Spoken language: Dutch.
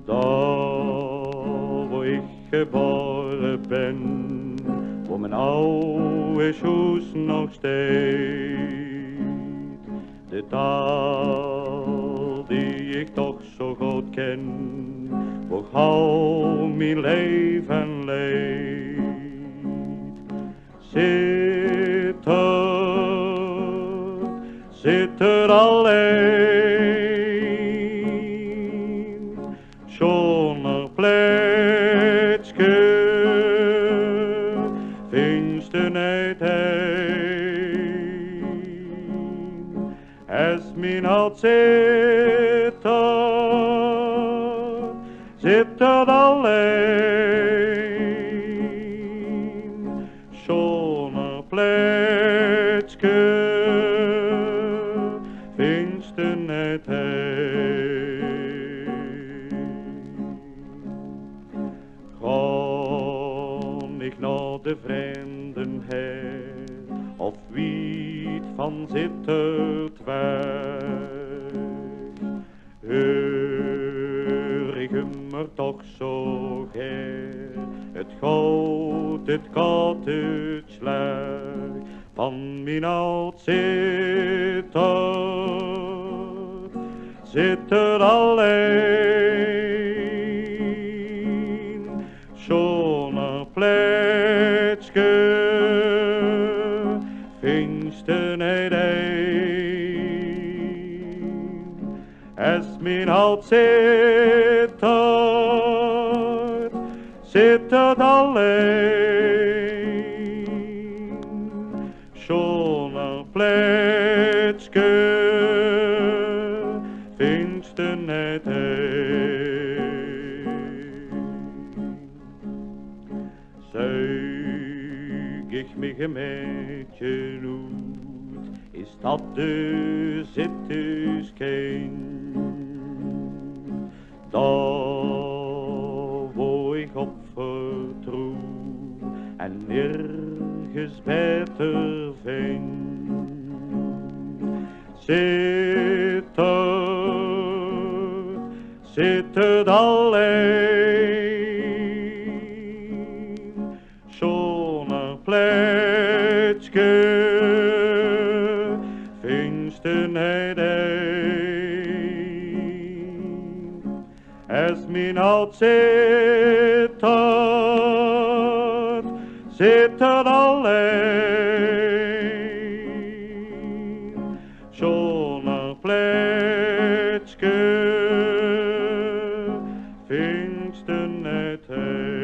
Daar waar ik geboren ben, waar mijn oude huis nog staat, de taal die ik toch zo goed ken, waar hou mijn leven leid. Zitterd alleen, zo'n plekje vindt er niet heen. Als mijn hart Zitterd alleen, zo'n plekje vindt er niet heen. Ga ik naar de vrienden her, of wie van Zitterd weg, hoor ik hem er toch zo her, het gaat het slag van mijn oud Zitterd alleen, zo'n plekje vindt er niet een. Als mijn oud Zitterd alleen, zo'n plekje vindt er niet een. Zuig ik me gemeentje uit, is dat de Zitters kind. Daar wo ik op vertrouw en nergens beter vind. Zitterd alleen, zo'n plekje vindt er niet een. Als mijn oud Zitterd alleen, zo'n plekje vindt er niet heen.